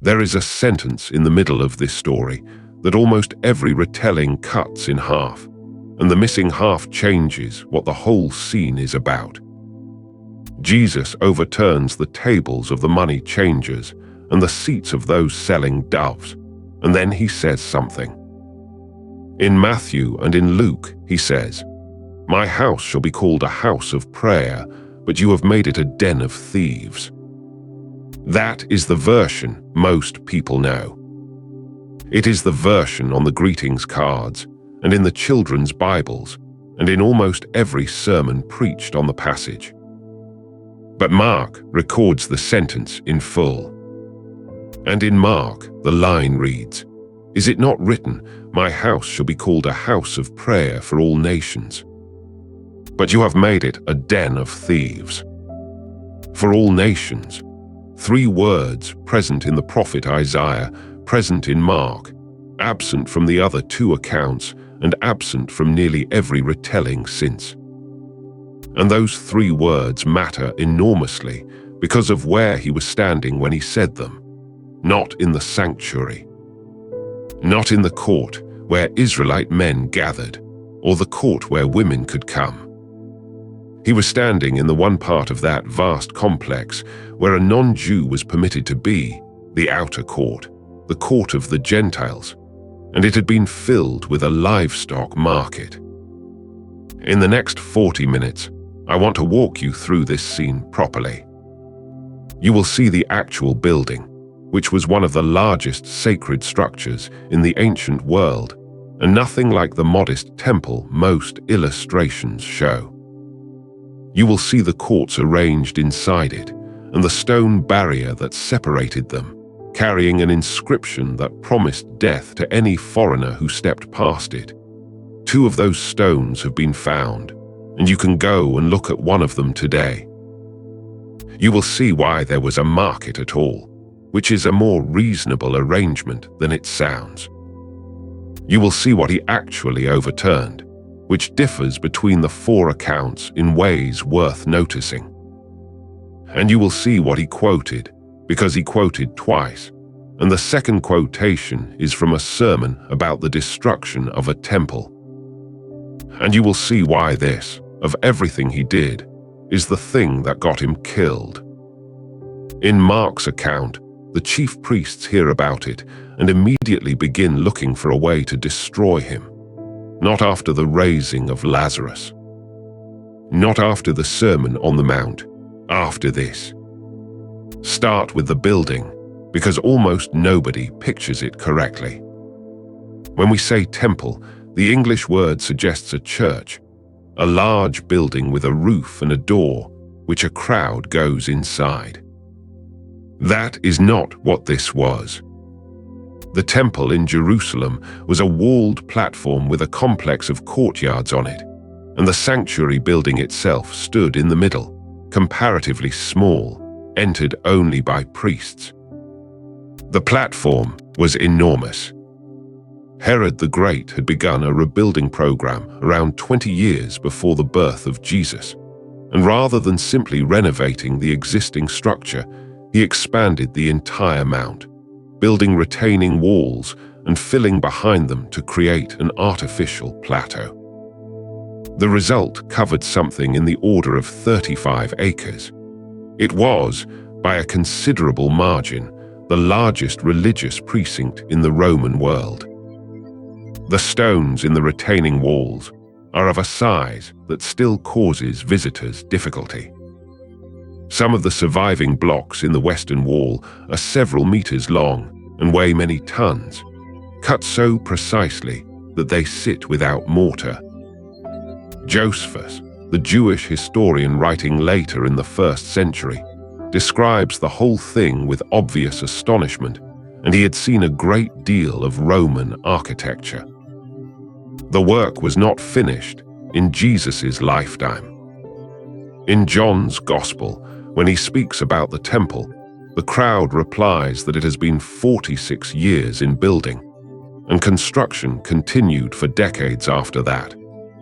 There is a sentence in the middle of this story that almost every retelling cuts in half, and the missing half changes what the whole scene is about. Jesus overturns the tables of the money changers and the seats of those selling doves, and then he says something. In Matthew and in Luke, he says, "My house shall be called a house of prayer, but you have made it a den of thieves." That is the version most people know. It is the version on the greetings cards and in the children's Bibles and in almost every sermon preached on the passage. But Mark records the sentence in full. And in Mark, the line reads, "Is it not written, 'My house shall be called a house of prayer for all nations'? But you have made it a den of thieves." For all nations, three words present in the prophet Isaiah, present in Mark, absent from the other two accounts, and absent from nearly every retelling since. And those three words matter enormously because of where he was standing when he said them. Not in the sanctuary. Not in the court where Israelite men gathered, or the court where women could come. He was standing in the one part of that vast complex where a non-Jew was permitted to be, the outer court, the court of the Gentiles, and it had been filled with a livestock market. In the next 40 minutes, I want to walk you through this scene properly. You will see the actual building, which was one of the largest sacred structures in the ancient world, and nothing like the modest temple most illustrations show. You will see the courts arranged inside it, and the stone barrier that separated them, carrying an inscription that promised death to any foreigner who stepped past it. Two of those stones have been found, and you can go and look at one of them today. You will see why there was a market at all, which is a more reasonable arrangement than it sounds. You will see what he actually overturned, which differs between the four accounts in ways worth noticing. And you will see what he quoted, because he quoted twice, and the second quotation is from a sermon about the destruction of a temple. And you will see why this, of everything he did, is the thing that got him killed. In Mark's account, the chief priests hear about it and immediately begin looking for a way to destroy him. Not after the raising of Lazarus. Not after the Sermon on the Mount. After this. Start with the building, because almost nobody pictures it correctly. When we say temple, the English word suggests a church, a large building with a roof and a door, which a crowd goes inside. That is not what this was. The temple in Jerusalem was a walled platform with a complex of courtyards on it, and the sanctuary building itself stood in the middle, comparatively small, entered only by priests. The platform was enormous. Herod the Great had begun a rebuilding program around 20 years before the birth of Jesus, and rather than simply renovating the existing structure, he expanded the entire mount, building retaining walls and filling behind them to create an artificial plateau. The result covered something in the order of 35 acres. It was, by a considerable margin, the largest religious precinct in the Roman world. The stones in the retaining walls are of a size that still causes visitors difficulty. Some of the surviving blocks in the western wall are several meters long and weigh many tons, cut so precisely that they sit without mortar. Josephus, the Jewish historian writing later in the 1st century, describes the whole thing with obvious astonishment, and he had seen a great deal of Roman architecture. The work was not finished in Jesus' lifetime. In John's Gospel, when he speaks about the temple, the crowd replies that it has been 46 years in building, and construction continued for decades after that,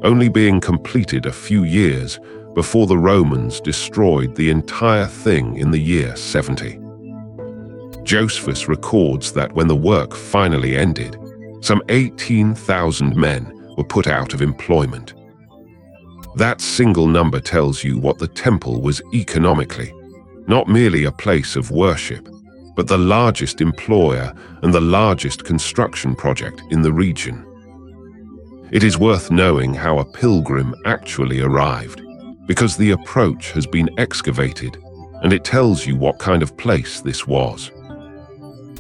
only being completed a few years before the Romans destroyed the entire thing in the year 70. Josephus records that when the work finally ended, some 18,000 men were put out of employment. That single number tells you what the temple was economically, not merely a place of worship, but the largest employer and the largest construction project in the region. It is worth knowing how a pilgrim actually arrived, because the approach has been excavated, and it tells you what kind of place this was.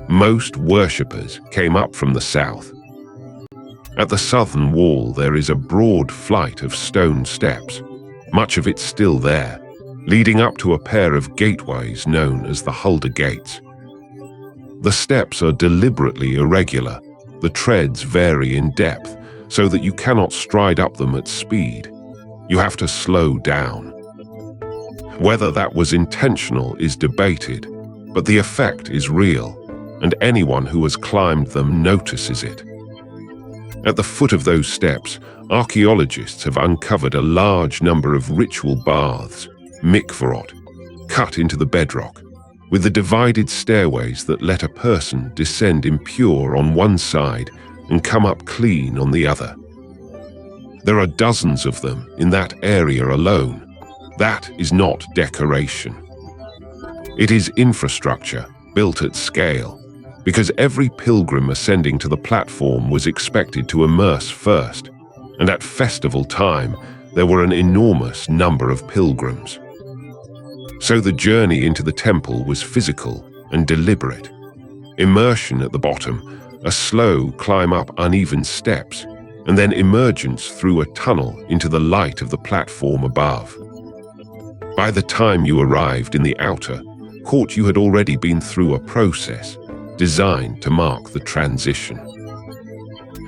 Most worshippers came up from the south. At the southern wall there is a broad flight of stone steps, much of it still there, leading up to a pair of gateways known as the Hulda Gates. The steps are deliberately irregular. The treads vary in depth, so that you cannot stride up them at speed. You have to slow down. Whether that was intentional is debated, but the effect is real, and anyone who has climbed them notices it. At the foot of those steps, archaeologists have uncovered a large number of ritual baths, mikvarot, cut into the bedrock, with the divided stairways that let a person descend impure on one side and come up clean on the other. There are dozens of them in that area alone. That is not decoration. It is infrastructure built at scale, because every pilgrim ascending to the platform was expected to immerse first, and at festival time there were an enormous number of pilgrims. So the journey into the temple was physical and deliberate. Immersion at the bottom, a slow climb up uneven steps, and then emergence through a tunnel into the light of the platform above. By the time you arrived in the outer court, you had already been through a process designed to mark the transition.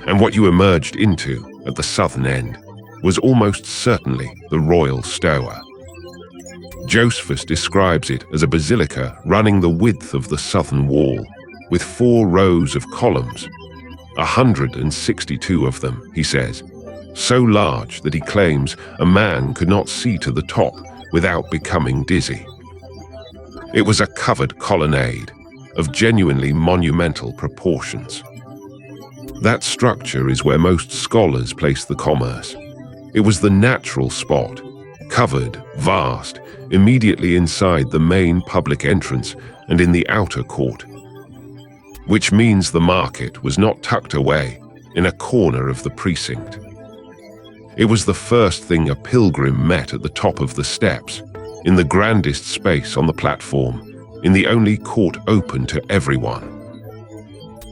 And what you emerged into at the southern end was almost certainly the royal stoa. Josephus describes it as a basilica running the width of the southern wall, with 4 rows of columns, 162 of them, he says, so large that he claims a man could not see to the top without becoming dizzy. It was a covered colonnade of genuinely monumental proportions. That structure is where most scholars place the commerce. It was the natural spot, covered, vast, immediately inside the main public entrance and in the outer court, which means the market was not tucked away in a corner of the precinct. It was the first thing a pilgrim met at the top of the steps, in the grandest space on the platform, in the only court open to everyone.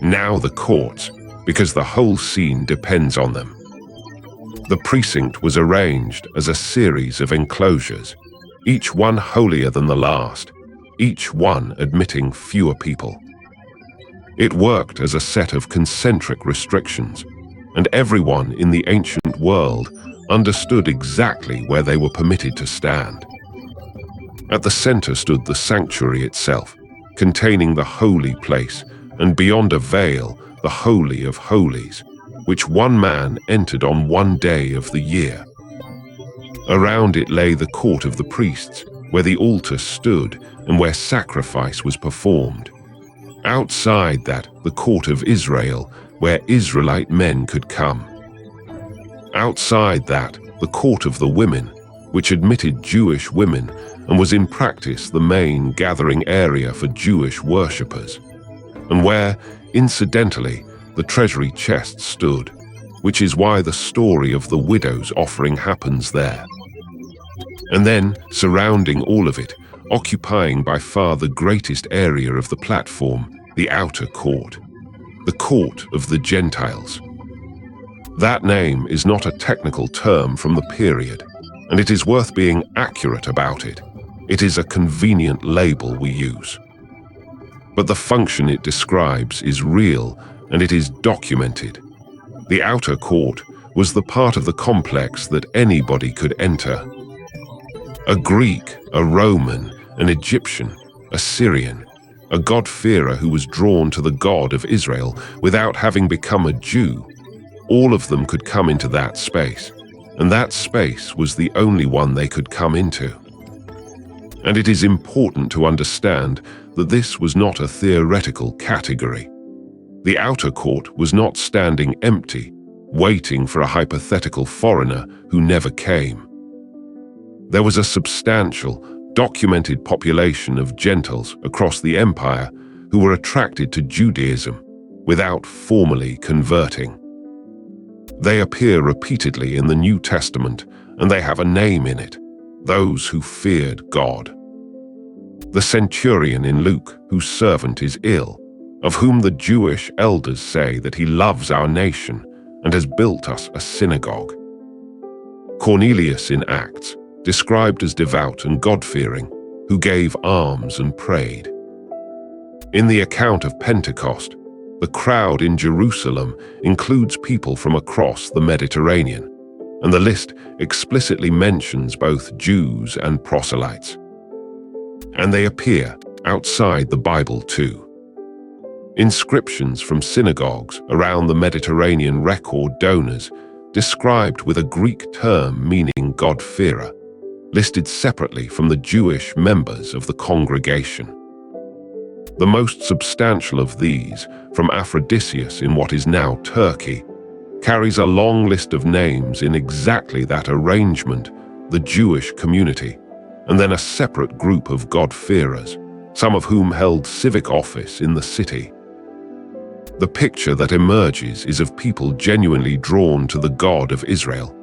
Now the courts, because the whole scene depends on them. The precinct was arranged as a series of enclosures, each one holier than the last, each one admitting fewer people. It worked as a set of concentric restrictions, and everyone in the ancient world understood exactly where they were permitted to stand. At the center stood the sanctuary itself, containing the holy place, and beyond a veil, the Holy of Holies, which one man entered on one day of the year. Around it lay the court of the priests, where the altar stood and where sacrifice was performed. Outside that, the court of Israel, where Israelite men could come. Outside that, the court of the women, which admitted Jewish women and was in practice the main gathering area for Jewish worshippers, and where, incidentally, the treasury chest stood, which is why the story of the widow's offering happens there. And then, surrounding all of it, occupying by far the greatest area of the platform, the outer court, the court of the Gentiles. That name is not a technical term from the period, and it is worth being accurate about it. It is a convenient label we use. But the function it describes is real, and it is documented. The outer court was the part of the complex that anybody could enter. A Greek, a Roman, an Egyptian, a Syrian, a God-fearer who was drawn to the God of Israel without having become a Jew, all of them could come into that space, and that space was the only one they could come into. And it is important to understand that this was not a theoretical category. The outer court was not standing empty, waiting for a hypothetical foreigner who never came. There was a substantial, documented population of Gentiles across the empire who were attracted to Judaism without formally converting. They appear repeatedly in the New Testament, and they have a name in it: those who feared God. The centurion in Luke, whose servant is ill, of whom the Jewish elders say that he loves our nation and has built us a synagogue. Cornelius in Acts, described as devout and God-fearing, who gave alms and prayed. In the account of Pentecost, the crowd in Jerusalem includes people from across the Mediterranean, and the list explicitly mentions both Jews and proselytes. And they appear outside the Bible too. Inscriptions from synagogues around the Mediterranean record donors, described with a Greek term meaning God-fearer, listed separately from the Jewish members of the congregation. The most substantial of these, from Aphrodisias in what is now Turkey, carries a long list of names in exactly that arrangement, the Jewish community, and then a separate group of God-fearers, some of whom held civic office in the city. The picture that emerges is of people genuinely drawn to the God of Israel,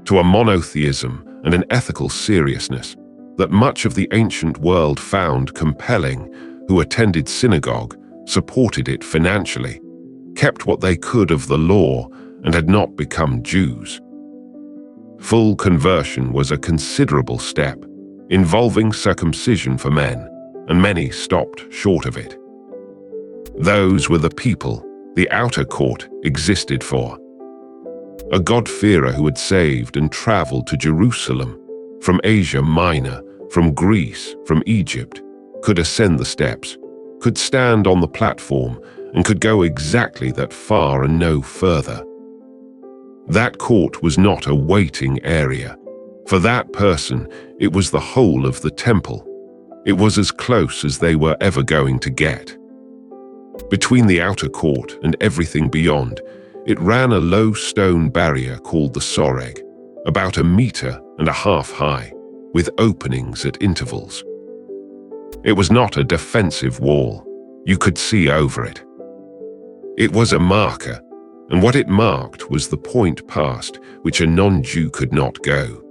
to a monotheism and an ethical seriousness that much of the ancient world found compelling, who attended synagogue, supported it financially, kept what they could of the law, and had not become Jews. Full conversion was a considerable step, involving circumcision for men, and many stopped short of it. Those were the people the outer court existed for. A God-fearer who had saved and traveled to Jerusalem, from Asia Minor, from Greece, from Egypt, could ascend the steps, could stand on the platform, and could go exactly that far and no further. That court was not a waiting area. For that person, it was the whole of the temple. It was as close as they were ever going to get. Between the outer court and everything beyond, it ran a low stone barrier called the soreg, about 1.5 meters high, with openings at intervals. It was not a defensive wall. You could see over it. It was a marker, and what it marked was the point past which a non-Jew could not go.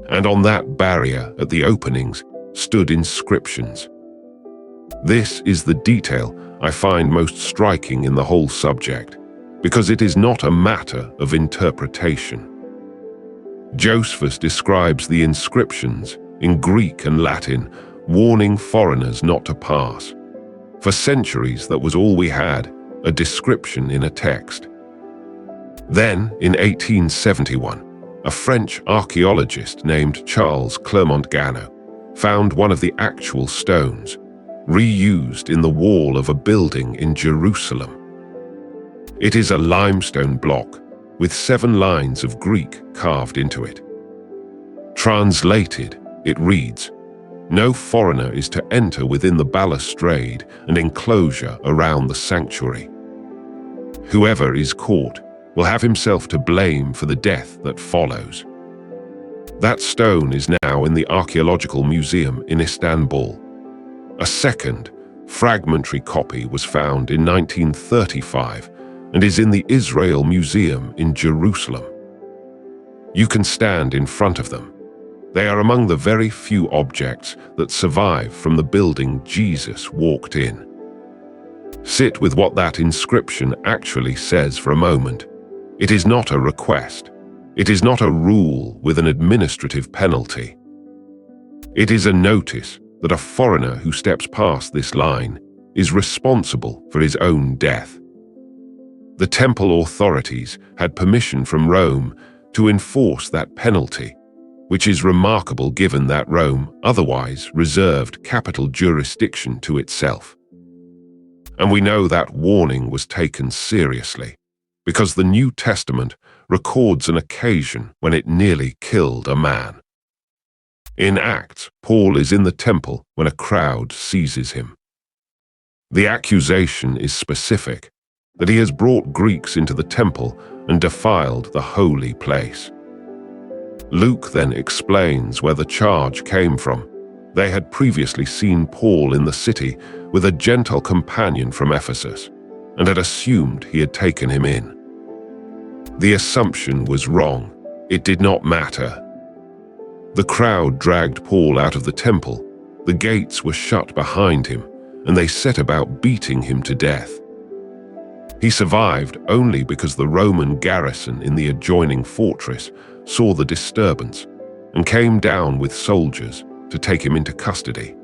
And on that barrier at the openings stood inscriptions. This is the detail I find most striking in the whole subject, because it is not a matter of interpretation. Josephus describes the inscriptions in Greek and Latin, warning foreigners not to pass. For centuries, that was all we had, a description in a text. Then, in 1871, a French archaeologist named Charles Clermont-Ganneau found one of the actual stones, reused in the wall of a building in Jerusalem. It is a limestone block with 7 lines of Greek carved into it. Translated, it reads, "No foreigner is to enter within the balustrade and enclosure around the sanctuary. Whoever is caught will have himself to blame for the death that follows." That stone is now in the Archaeological Museum in Istanbul. A second, fragmentary copy was found in 1935 and is in the Israel Museum in Jerusalem. You can stand in front of them. They are among the very few objects that survive from the building Jesus walked in. Sit with what that inscription actually says for a moment. It is not a request. It is not a rule with an administrative penalty. It is a notice that a foreigner who steps past this line is responsible for his own death. The temple authorities had permission from Rome to enforce that penalty, which is remarkable given that Rome otherwise reserved capital jurisdiction to itself. And we know that warning was taken seriously, because the New Testament records an occasion when it nearly killed a man. In Acts, Paul is in the temple when a crowd seizes him. The accusation is specific, that he has brought Greeks into the temple and defiled the holy place. Luke then explains where the charge came from. They had previously seen Paul in the city with a Gentile companion from Ephesus and had assumed he had taken him in. The assumption was wrong. It did not matter. The crowd dragged Paul out of the temple. The gates were shut behind him, and they set about beating him to death. He survived only because the Roman garrison in the adjoining fortress saw the disturbance and came down with soldiers to take him into custody.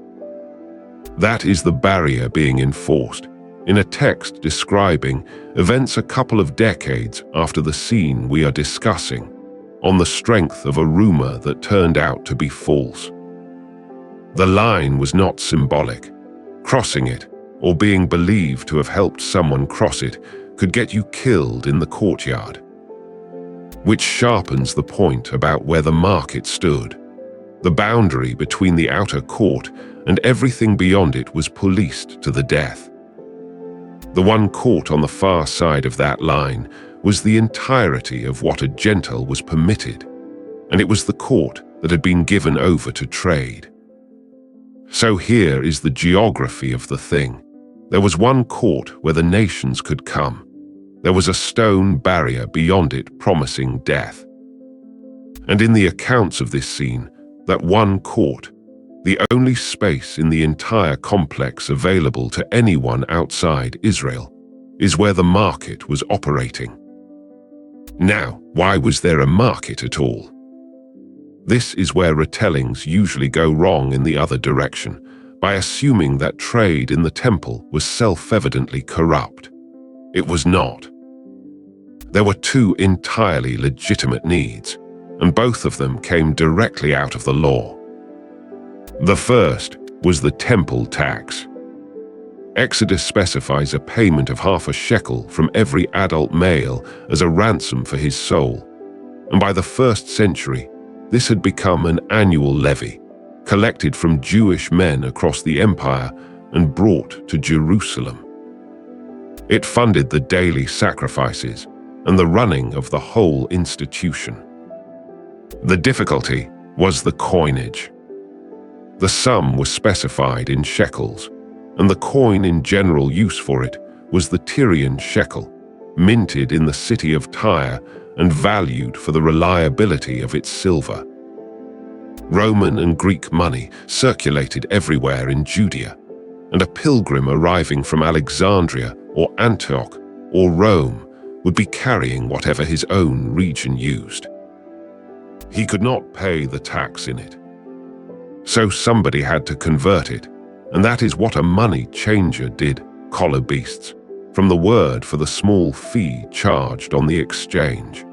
That is the barrier being enforced in a text describing events a couple of decades after the scene we are discussing, on the strength of a rumor that turned out to be false. The line was not symbolic. Crossing it, or being believed to have helped someone cross it, could get you killed in the courtyard. Which sharpens the point about where the market stood. The boundary between the outer court and everything beyond it was policed to the death. The one court on the far side of that line was the entirety of what a Gentile was permitted, and it was the court that had been given over to trade. So here is the geography of the thing. There was one court where the nations could come. There was a stone barrier beyond it promising death. And in the accounts of this scene, that one court, the only space in the entire complex available to anyone outside Israel, is where the market was operating. Now, why was there a market at all? This is where retellings usually go wrong in the other direction, by assuming that trade in the temple was self-evidently corrupt. It was not. There were two entirely legitimate needs, and both of them came directly out of the law. The first was the temple tax. Exodus specifies a payment of half a shekel from every adult male as a ransom for his soul, and by the 1st century, this had become an annual levy, collected from Jewish men across the empire and brought to Jerusalem. It funded the daily sacrifices and the running of the whole institution. The difficulty was the coinage. The sum was specified in shekels, and the coin in general use for it was the Tyrian shekel, minted in the city of Tyre and valued for the reliability of its silver. Roman and Greek money circulated everywhere in Judea, and a pilgrim arriving from Alexandria or Antioch or Rome would be carrying whatever his own region used. He could not pay the tax in it. So somebody had to convert it, and that is what a money changer did, collar beasts, from the word for the small fee charged on the exchange.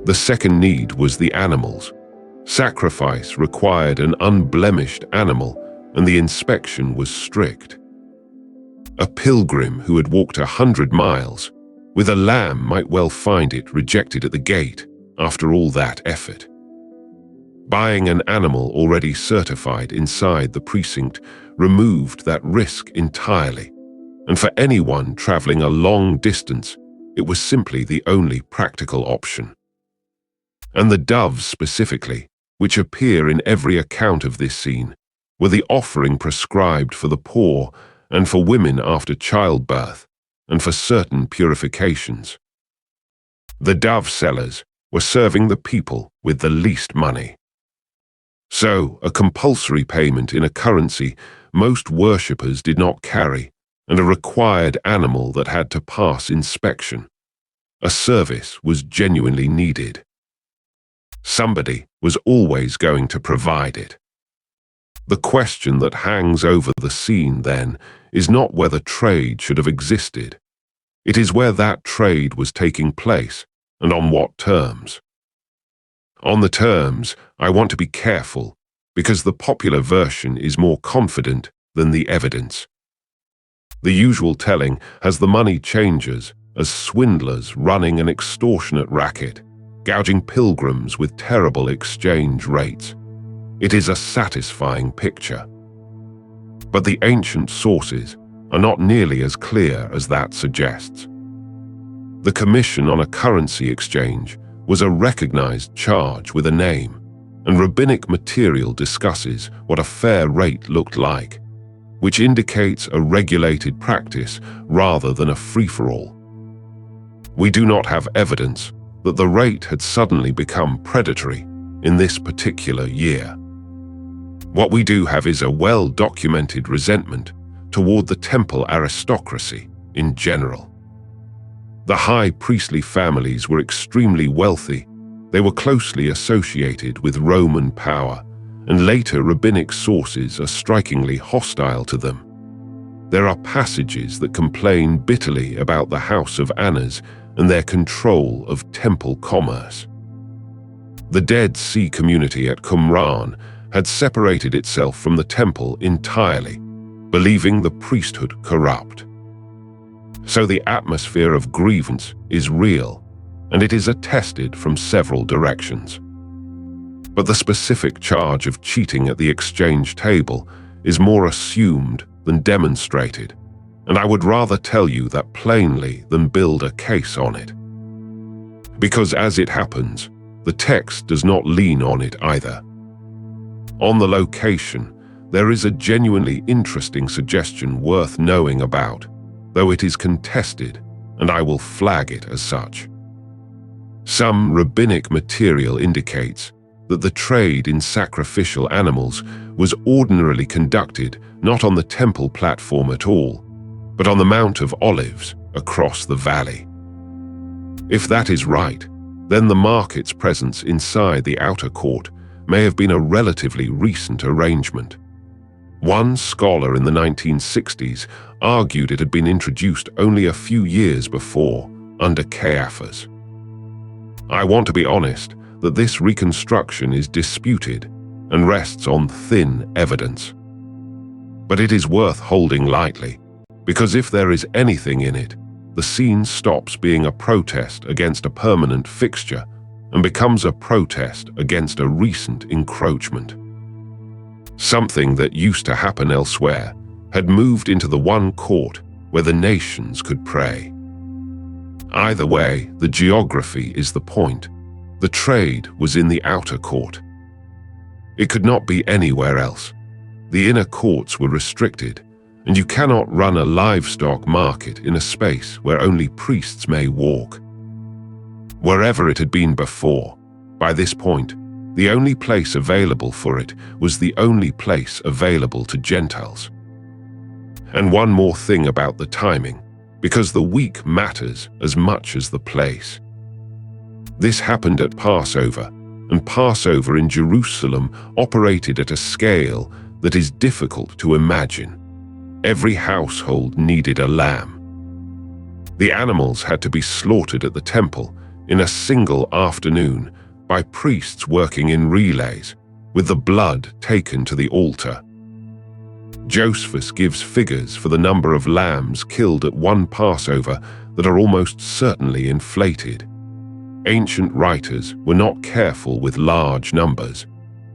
The second need was the animals. Sacrifice required an unblemished animal, and the inspection was strict. A pilgrim who had walked 100 miles with a lamb might well find it rejected at the gate after all that effort. Buying an animal already certified inside the precinct removed that risk entirely, and for anyone traveling a long distance, it was simply the only practical option. And the doves specifically, which appear in every account of this scene, were the offering prescribed for the poor and for women after childbirth, and for certain purifications. The dove sellers were serving the people with the least money. So, a compulsory payment in a currency most worshippers did not carry, and a required animal that had to pass inspection. A service was genuinely needed. Somebody was always going to provide it. The question that hangs over the scene, then, is not whether trade should have existed. It is where that trade was taking place, and on what terms. On the terms, I want to be careful, because the popular version is more confident than the evidence. The usual telling has the money changers as swindlers running an extortionate racket, gouging pilgrims with terrible exchange rates. It is a satisfying picture. But the ancient sources are not nearly as clear as that suggests. The commission on a currency exchange was a recognized charge with a name, and rabbinic material discusses what a fair rate looked like, which indicates a regulated practice rather than a free-for-all. We do not have evidence that the rate had suddenly become predatory in this particular year. What we do have is a well-documented resentment toward the temple aristocracy in general. The high priestly families were extremely wealthy. They were closely associated with Roman power, and later rabbinic sources are strikingly hostile to them. There are passages that complain bitterly about the house of Annas and their control of temple commerce. The Dead Sea community at Qumran had separated itself from the temple entirely, believing the priesthood corrupt. So the atmosphere of grievance is real, and it is attested from several directions. But the specific charge of cheating at the exchange table is more assumed than demonstrated, and I would rather tell you that plainly than build a case on it. Because as it happens, the text does not lean on it either. On the location, there is a genuinely interesting suggestion worth knowing about, though it is contested, and I will flag it as such. Some rabbinic material indicates that the trade in sacrificial animals was ordinarily conducted not on the temple platform at all, but on the Mount of Olives across the valley. If that is right, then the market's presence inside the outer court may have been a relatively recent arrangement. One scholar in the 1960s argued it had been introduced only a few years before, under Caiaphas. I want to be honest that this reconstruction is disputed and rests on thin evidence. But it is worth holding lightly, because if there is anything in it, the scene stops being a protest against a permanent fixture and becomes a protest against a recent encroachment. Something that used to happen elsewhere had moved into the one court where the nations could pray. Either way, the geography is the point. The trade was in the outer court. It could not be anywhere else. The inner courts were restricted, and you cannot run a livestock market in a space where only priests may walk. Wherever it had been before, by this point, the only place available for it was the only place available to Gentiles. And one more thing about the timing, because the week matters as much as the place. This happened at Passover, and Passover in Jerusalem operated at a scale that is difficult to imagine. Every household needed a lamb. The animals had to be slaughtered at the temple in a single afternoon by priests working in relays, with the blood taken to the altar. Josephus gives figures for the number of lambs killed at one Passover that are almost certainly inflated. Ancient writers were not careful with large numbers,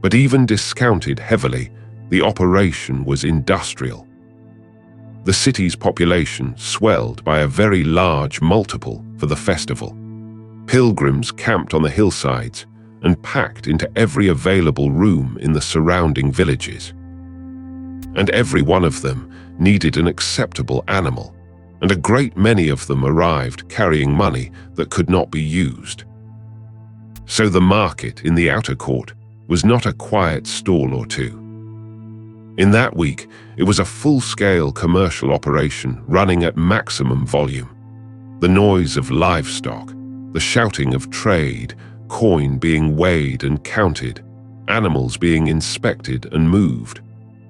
but even discounted heavily, the operation was industrial. The city's population swelled by a very large multiple for the festival. Pilgrims camped on the hillsides and packed into every available room in the surrounding villages. And every one of them needed an acceptable animal, and a great many of them arrived carrying money that could not be used. So the market in the outer court was not a quiet stall or two. In that week, it was a full-scale commercial operation running at maximum volume. The noise of livestock, the shouting of trade, coin being weighed and counted, animals being inspected and moved,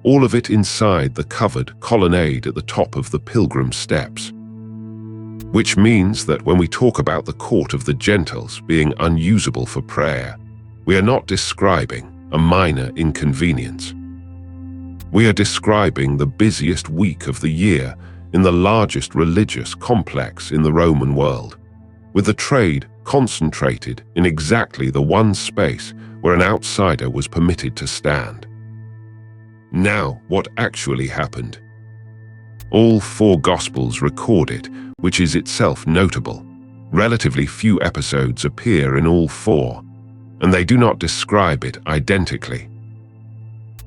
all of it inside the covered colonnade at the top of the pilgrim steps. Which means that when we talk about the court of the Gentiles being unusable for prayer, we are not describing a minor inconvenience. We are describing the busiest week of the year in the largest religious complex in the Roman world, with the trade concentrated in exactly the one space where an outsider was permitted to stand. Now, what actually happened? All four Gospels record it, which is itself notable. Relatively few episodes appear in all four, and they do not describe it identically.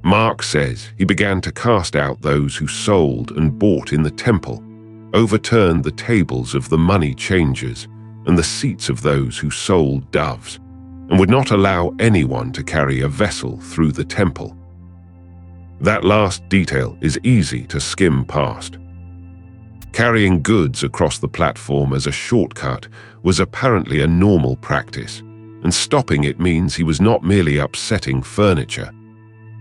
Mark says he began to cast out those who sold and bought in the temple, overturned the tables of the money changers and the seats of those who sold doves, and would not allow anyone to carry a vessel through the temple. That last detail is easy to skim past. Carrying goods across the platform as a shortcut was apparently a normal practice, and stopping it means he was not merely upsetting furniture.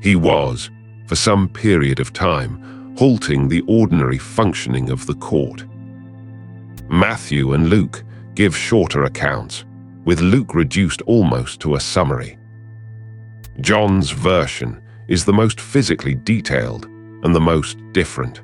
He was, for some period of time, halting the ordinary functioning of the court. Matthew and Luke give shorter accounts, with Luke reduced almost to a summary. John's version is the most physically detailed and the most different.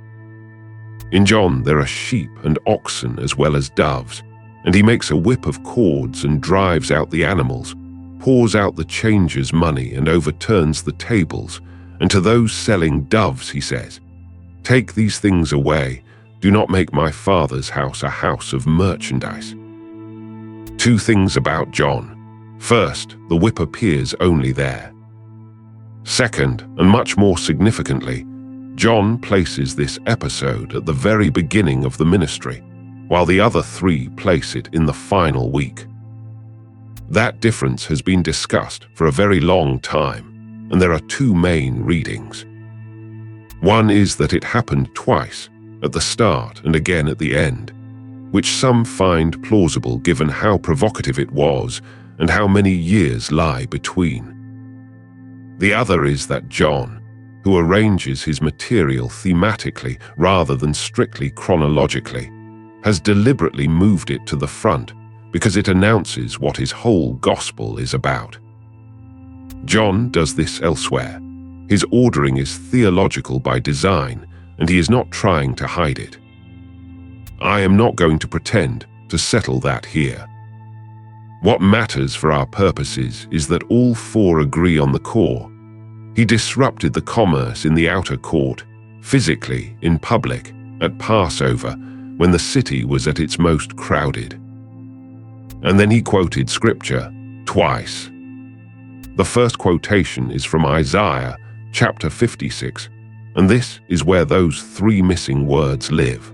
In John, there are sheep and oxen as well as doves, and he makes a whip of cords and drives out the animals, pours out the changers' money and overturns the tables, and to those selling doves he says, "Take these things away, do not make my Father's house a house of merchandise." Two things about John. First, the whip appears only there. Second, and much more significantly, John places this episode at the very beginning of the ministry, while the other three place it in the final week. That difference has been discussed for a very long time, and there are two main readings. One is that it happened twice, at the start and again at the end, which some find plausible given how provocative it was and how many years lie between. The other is that John, who arranges his material thematically rather than strictly chronologically, has deliberately moved it to the front because it announces what his whole gospel is about. John does this elsewhere. His ordering is theological by design, and he is not trying to hide it. I am not going to pretend to settle that here. What matters for our purposes is that all four agree on the core. He disrupted the commerce in the outer court, physically, in public, at Passover, when the city was at its most crowded. And then he quoted scripture twice. The first quotation is from Isaiah, chapter 56, and this is where those three missing words live.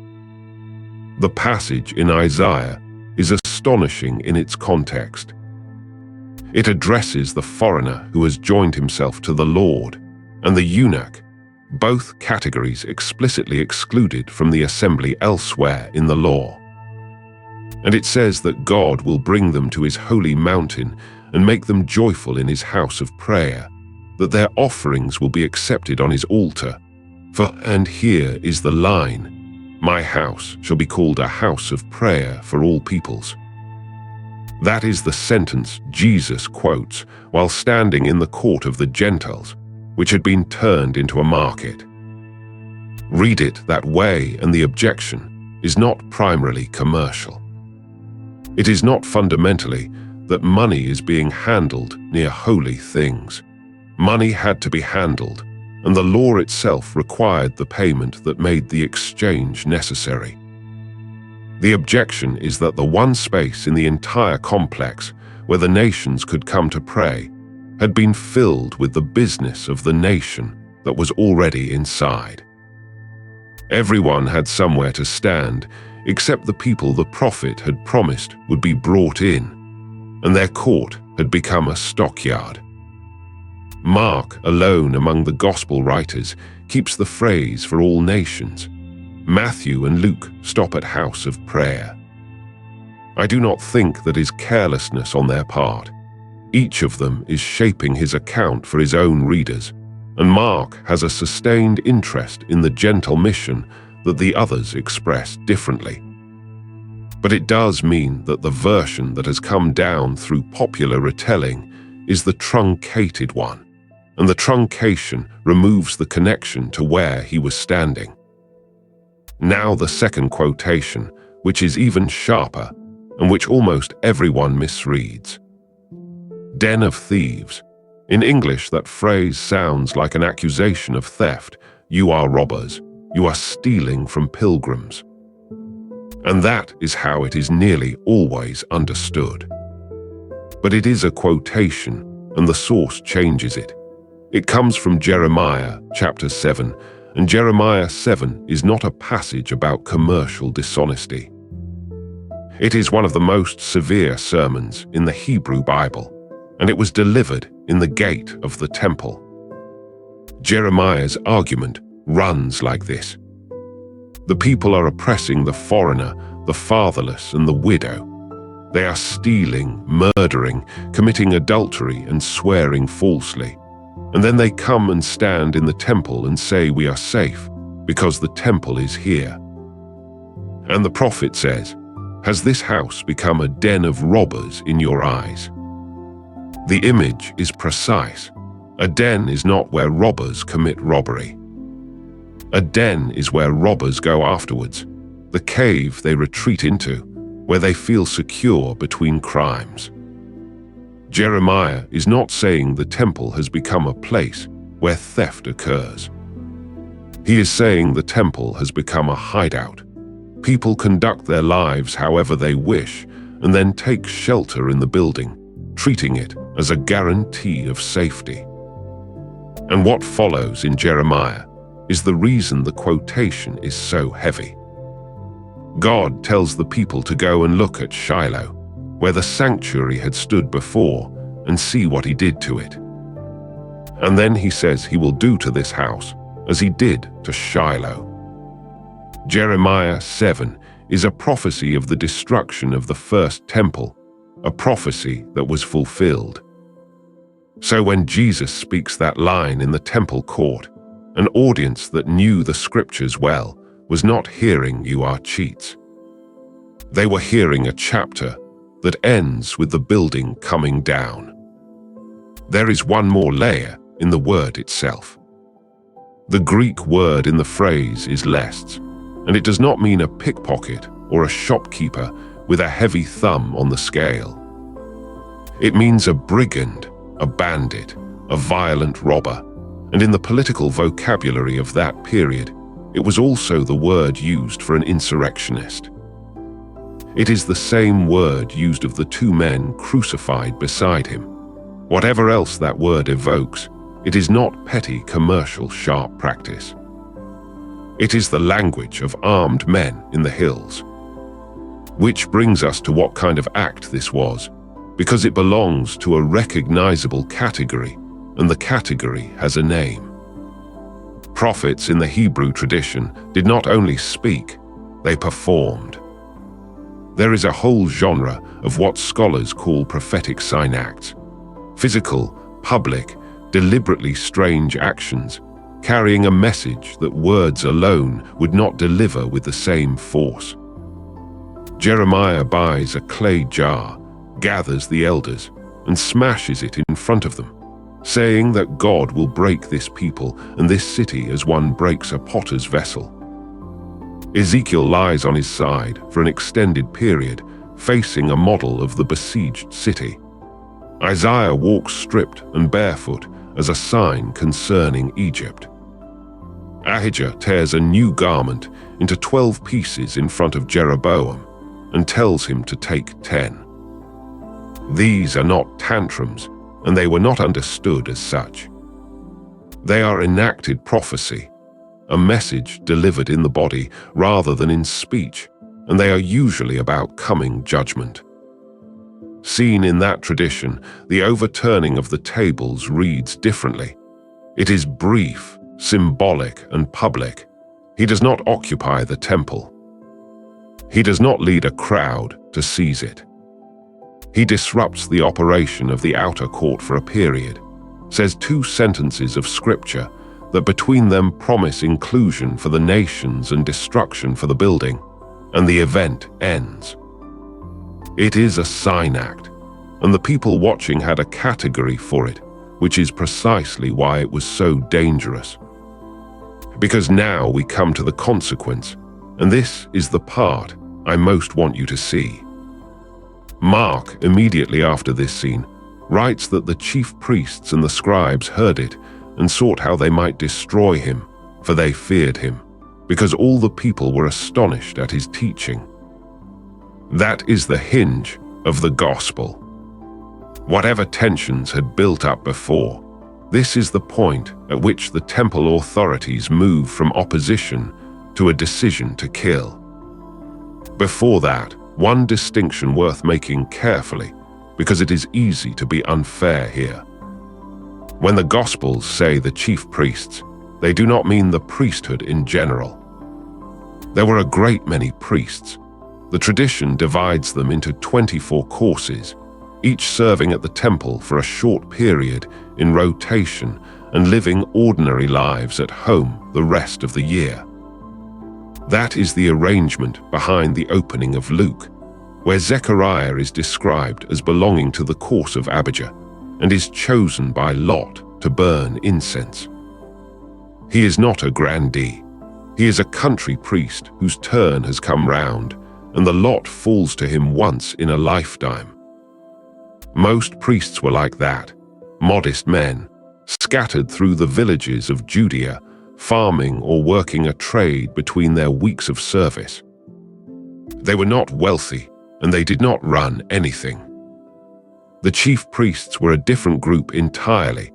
The passage in Isaiah is astonishing in its context. It addresses the foreigner who has joined himself to the Lord and the eunuch, both categories explicitly excluded from the assembly elsewhere in the law. And it says that God will bring them to his holy mountain and make them joyful in his house of prayer, that their offerings will be accepted on his altar. And here is the line, "My house shall be called a house of prayer for all peoples." That is the sentence Jesus quotes while standing in the court of the Gentiles, which had been turned into a market. Read it that way, and the objection is not primarily commercial. It is not fundamentally that money is being handled near holy things. Money had to be handled, and the law itself required the payment that made the exchange necessary. The objection is that the one space in the entire complex where the nations could come to pray had been filled with the business of the nation that was already inside. Everyone had somewhere to stand except the people the prophet had promised would be brought in, and their court had become a stockyard. Mark, alone among the gospel writers, keeps the phrase for all nations. Matthew and Luke stop at house of prayer. I do not think that is carelessness on their part. Each of them is shaping his account for his own readers, and Mark has a sustained interest in the gentle mission that the others express differently. But it does mean that the version that has come down through popular retelling is the truncated one, and the truncation removes the connection to where he was standing. Now the second quotation, which is even sharper, and which almost everyone misreads. Den of thieves. In English, that phrase sounds like an accusation of theft. You are robbers. You are stealing from pilgrims. And that is how it is nearly always understood. But it is a quotation, and the source changes it. It comes from Jeremiah chapter 7, and Jeremiah 7 is not a passage about commercial dishonesty. It is one of the most severe sermons in the Hebrew Bible, and it was delivered in the gate of the temple. Jeremiah's argument runs like this. The people are oppressing the foreigner, the fatherless, and the widow. They are stealing, murdering, committing adultery, and swearing falsely. And then they come and stand in the temple and say we are safe, because the temple is here. And the prophet says, has this house become a den of robbers in your eyes? The image is precise. A den is not where robbers commit robbery. A den is where robbers go afterwards, the cave they retreat into, where they feel secure between crimes. Jeremiah is not saying the temple has become a place where theft occurs. He is saying the temple has become a hideout. People conduct their lives however they wish and then take shelter in the building, treating it as a guarantee of safety. And what follows in Jeremiah is the reason the quotation is so heavy. God tells the people to go and look at Shiloh, where the sanctuary had stood before, and see what he did to it. And then he says he will do to this house as he did to Shiloh. Jeremiah 7 is a prophecy of the destruction of the first temple, a prophecy that was fulfilled. So when Jesus speaks that line in the temple court, an audience that knew the scriptures well was not hearing "you are cheats." They were hearing a chapter that ends with the building coming down. There is one more layer in the word itself. The Greek word in the phrase is lests, and it does not mean a pickpocket or a shopkeeper with a heavy thumb on the scale. It means a brigand, a bandit, a violent robber, and in the political vocabulary of that period, it was also the word used for an insurrectionist. It is the same word used of the two men crucified beside him. Whatever else that word evokes, it is not petty commercial sharp practice. It is the language of armed men in the hills. Which brings us to what kind of act this was, because it belongs to a recognizable category, and the category has a name. Prophets in the Hebrew tradition did not only speak, they performed. There is a whole genre of what scholars call prophetic sign acts, physical, public, deliberately strange actions, carrying a message that words alone would not deliver with the same force. Jeremiah buys a clay jar, gathers the elders, and smashes it in front of them, saying that God will break this people and this city as one breaks a potter's vessel. Ezekiel lies on his side for an extended period, facing a model of the besieged city. Isaiah walks stripped and barefoot as a sign concerning Egypt. Ahijah tears a new garment into 12 pieces in front of Jeroboam and tells him to take 10. These are not tantrums, and they were not understood as such. They are enacted prophecy, a message delivered in the body rather than in speech, and they are usually about coming judgment. Seen in that tradition, the overturning of the tables reads differently. It is brief, symbolic, and public. He does not occupy the temple. He does not lead a crowd to seize it. He disrupts the operation of the outer court for a period, says 2 sentences of scripture that between them promise inclusion for the nations and destruction for the building, and the event ends. It is a sign act, and the people watching had a category for it, which is precisely why it was so dangerous. Because now we come to the consequence, and this is the part I most want you to see. Mark, immediately after this scene, writes that the chief priests and the scribes heard it and sought how they might destroy him, for they feared him, because all the people were astonished at his teaching. That is the hinge of the gospel. Whatever tensions had built up before, this is the point at which the temple authorities move from opposition to a decision to kill. Before that, one distinction worth making carefully, because it is easy to be unfair here. When the Gospels say the chief priests, they do not mean the priesthood in general. There were a great many priests. The tradition divides them into 24 courses, each serving at the temple for a short period in rotation and living ordinary lives at home the rest of the year. That is the arrangement behind the opening of Luke, where Zechariah is described as belonging to the course of Abijah and is chosen by Lot to burn incense. He is not a grandee. He is a country priest whose turn has come round, and the lot falls to him once in a lifetime. Most priests were like that, modest men, scattered through the villages of Judea, farming or working a trade between their weeks of service. They were not wealthy, and they did not run anything. The chief priests were a different group entirely,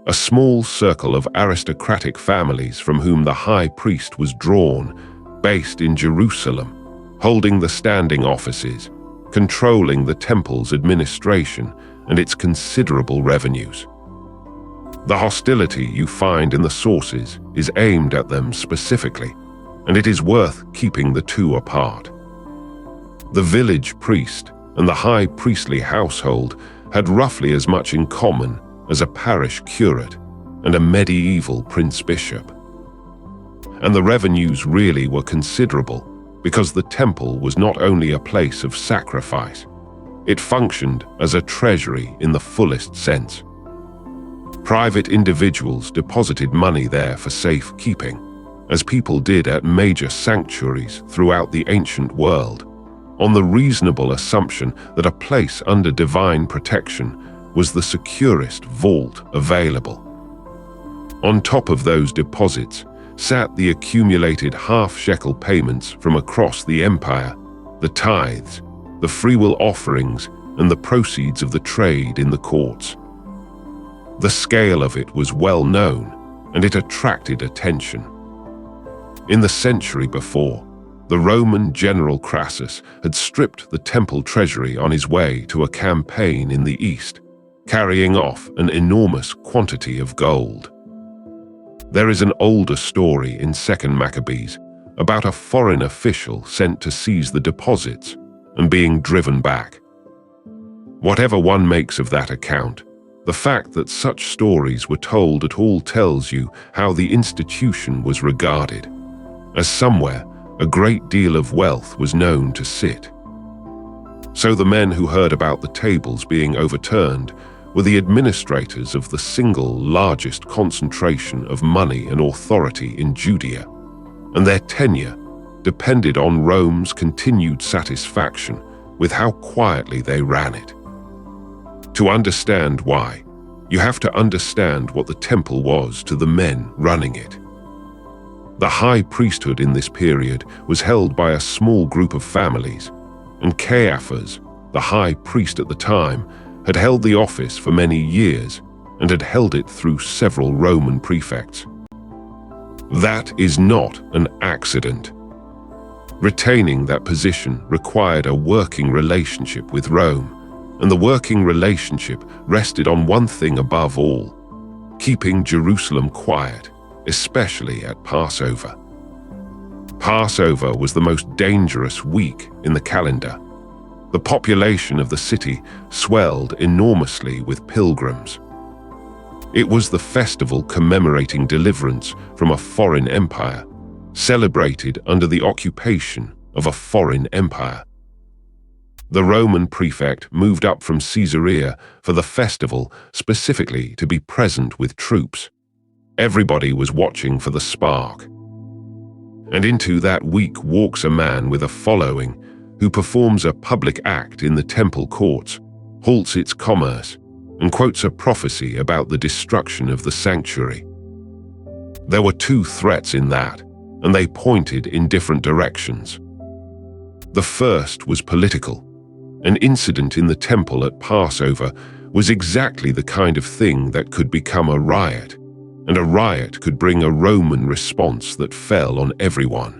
a small circle of aristocratic families from whom the high priest was drawn, based in Jerusalem, holding the standing offices, controlling the temple's administration and its considerable revenues. The hostility you find in the sources is aimed at them specifically, and it is worth keeping the two apart. The village priest and the high priestly household had roughly as much in common as a parish curate and a medieval prince-bishop. And the revenues really were considerable, because the temple was not only a place of sacrifice, it functioned as a treasury in the fullest sense. Private individuals deposited money there for safekeeping, as people did at major sanctuaries throughout the ancient world, on the reasonable assumption that a place under divine protection was the securest vault available. On top of those deposits sat the accumulated half-shekel payments from across the empire, the tithes, the freewill offerings, and the proceeds of the trade in the courts. The scale of it was well known, and it attracted attention. In the century before, the Roman general Crassus had stripped the temple treasury on his way to a campaign in the east, carrying off an enormous quantity of gold. There is an older story in 2nd Maccabees about a foreign official sent to seize the deposits and being driven back. Whatever one makes of that account, the fact that such stories were told at all tells you how the institution was regarded, as somewhere a great deal of wealth was known to sit. So the men who heard about the tables being overturned were the administrators of the single largest concentration of money and authority in Judea, and their tenure depended on Rome's continued satisfaction with how quietly they ran it. To understand why, you have to understand what the temple was to the men running it. The high priesthood in this period was held by a small group of families, and Caiaphas, the high priest at the time, had held the office for many years and had held it through several Roman prefects. That is not an accident. Retaining that position required a working relationship with Rome, and the working relationship rested on one thing above all: keeping Jerusalem quiet, especially at Passover. Passover was the most dangerous week in the calendar. The population of the city swelled enormously with pilgrims. It was the festival commemorating deliverance from a foreign empire, celebrated under the occupation of a foreign empire. The Roman prefect moved up from Caesarea for the festival specifically to be present with troops. Everybody was watching for the spark. And into that week walks a man with a following who performs a public act in the temple courts, halts its commerce, and quotes a prophecy about the destruction of the sanctuary. There were two threats in that, and they pointed in different directions. The first was political. An incident in the temple at Passover was exactly the kind of thing that could become a riot, and a riot could bring a Roman response that fell on everyone.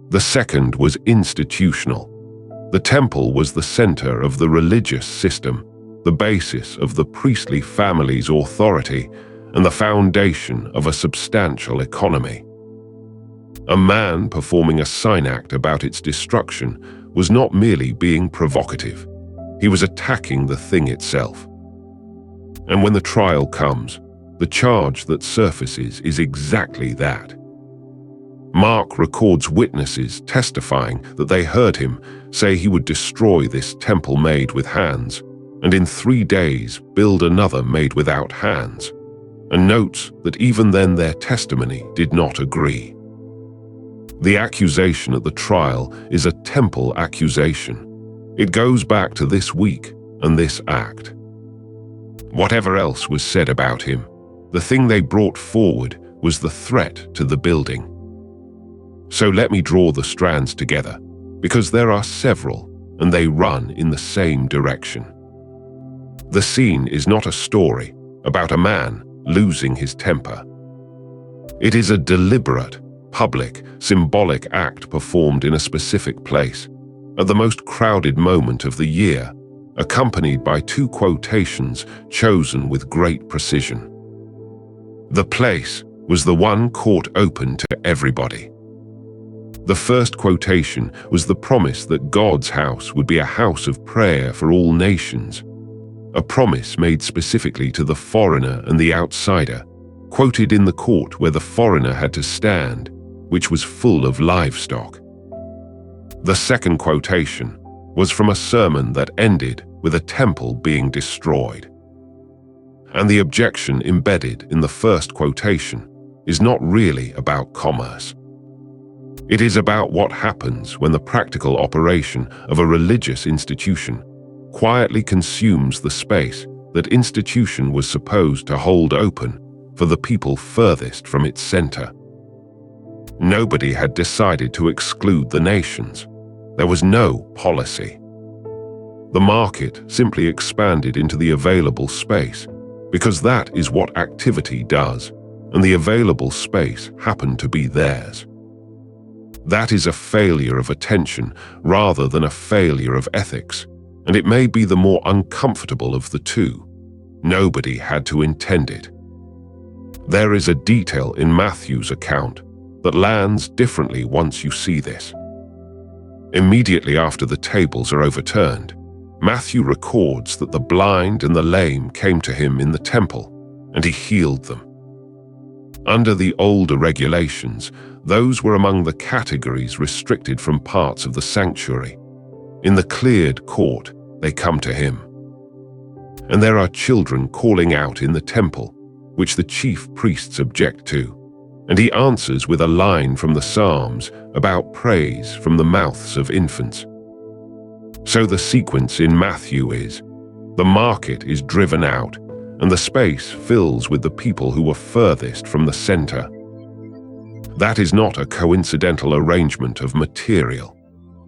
The second was institutional. The temple was the center of the religious system, the basis of the priestly family's authority, and the foundation of a substantial economy. A man performing a sign act about its destruction was not merely being provocative. He was attacking the thing itself. And when the trial comes, the charge that surfaces is exactly that. Mark records witnesses testifying that they heard him say he would destroy this temple made with hands, and in 3 days build another made without hands, and notes that even then their testimony did not agree. The accusation at the trial is a temple accusation. It goes back to this week and this act. Whatever else was said about him, the thing they brought forward was the threat to the building. So let me draw the strands together, because there are several, and they run in the same direction. The scene is not a story about a man losing his temper. It is a deliberate, public, symbolic act performed in a specific place, at the most crowded moment of the year, accompanied by 2 quotations chosen with great precision. The place was the one court open to everybody. The first quotation was the promise that God's house would be a house of prayer for all nations, a promise made specifically to the foreigner and the outsider, quoted in the court where the foreigner had to stand, which was full of livestock. The second quotation was from a sermon that ended with a temple being destroyed. And the objection embedded in the first quotation is not really about commerce. It is about what happens when the practical operation of a religious institution quietly consumes the space that institution was supposed to hold open for the people furthest from its center. Nobody had decided to exclude the nations. There was no policy. The market simply expanded into the available space, because that is what activity does, and the available space happened to be theirs. That is a failure of attention rather than a failure of ethics, and it may be the more uncomfortable of the two. Nobody had to intend it. There is a detail in Matthew's account that lands differently once you see this. Immediately after the tables are overturned, Matthew records that the blind and the lame came to him in the temple, and he healed them. Under the older regulations, those were among the categories restricted from parts of the sanctuary. In the cleared court, they come to him. And there are children calling out in the temple, which the chief priests object to, and he answers with a line from the Psalms about praise from the mouths of infants. So the sequence in Matthew is, the market is driven out, and the space fills with the people who were furthest from the center. That is not a coincidental arrangement of material.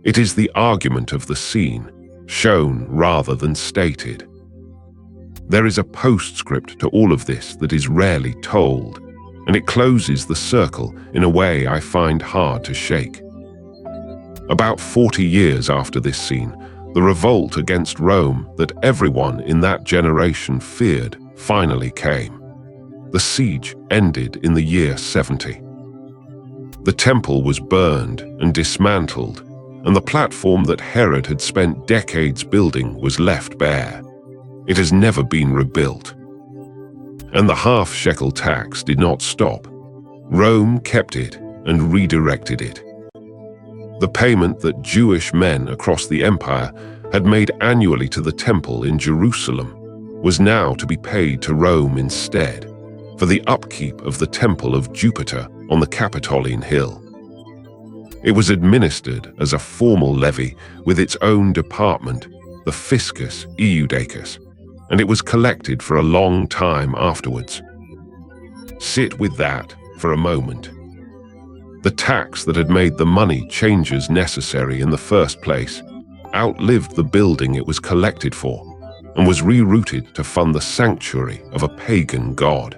It is the argument of the scene, shown rather than stated. There is a postscript to all of this that is rarely told, and it closes the circle in a way I find hard to shake. About 40 years after this scene, the revolt against Rome that everyone in that generation feared finally came. The siege ended in the year 70. The temple was burned and dismantled, and the platform that Herod had spent decades building was left bare. It has never been rebuilt. And the half-shekel tax did not stop. Rome kept it and redirected it. The payment that Jewish men across the empire had made annually to the temple in Jerusalem was now to be paid to Rome instead, for the upkeep of the temple of Jupiter on the Capitoline Hill. It was administered as a formal levy with its own department, the fiscus iudicus, and it was collected for a long time afterwards. Sit with that for a moment. The tax that had made the money changes necessary in the first place outlived the building it was collected for and was rerouted to fund the sanctuary of a pagan god.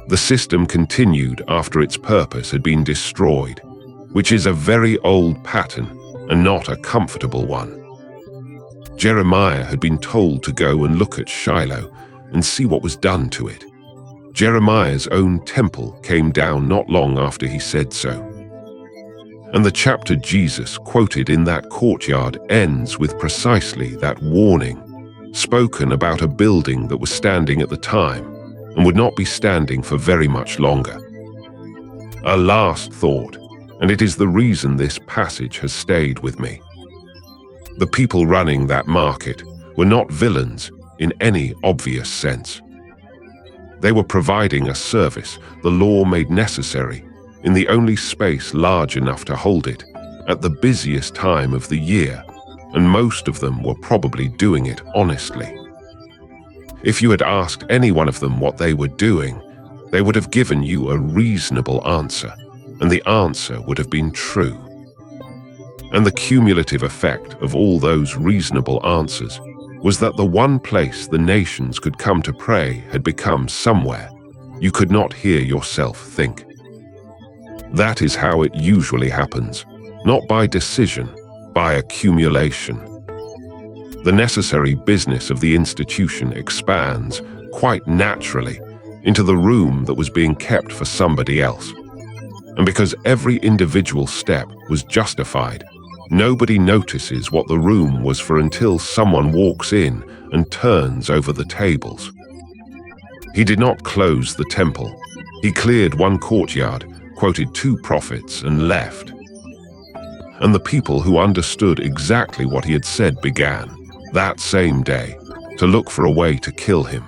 The system continued after its purpose had been destroyed, which is a very old pattern and not a comfortable one. Jeremiah had been told to go and look at Shiloh and see what was done to it. Jeremiah's own temple came down not long after he said so. And the chapter Jesus quoted in that courtyard ends with precisely that warning, spoken about a building that was standing at the time and would not be standing for very much longer. A last thought, and it is the reason this passage has stayed with me. The people running that market were not villains in any obvious sense. They were providing a service the law made necessary in the only space large enough to hold it at the busiest time of the year, and most of them were probably doing it honestly. If you had asked any one of them what they were doing, they would have given you a reasonable answer, and the answer would have been true. And the cumulative effect of all those reasonable answers was that the one place the nations could come to pray had become somewhere you could not hear yourself think. That is how it usually happens, not by decision, by accumulation. The necessary business of the institution expands, quite naturally, into the room that was being kept for somebody else. And because every individual step was justified, nobody notices what the room was for until someone walks in and turns over the tables. He did not close the temple. He cleared one courtyard, quoted 2 prophets, and left. And the people who understood exactly what he had said began, that same day, to look for a way to kill him.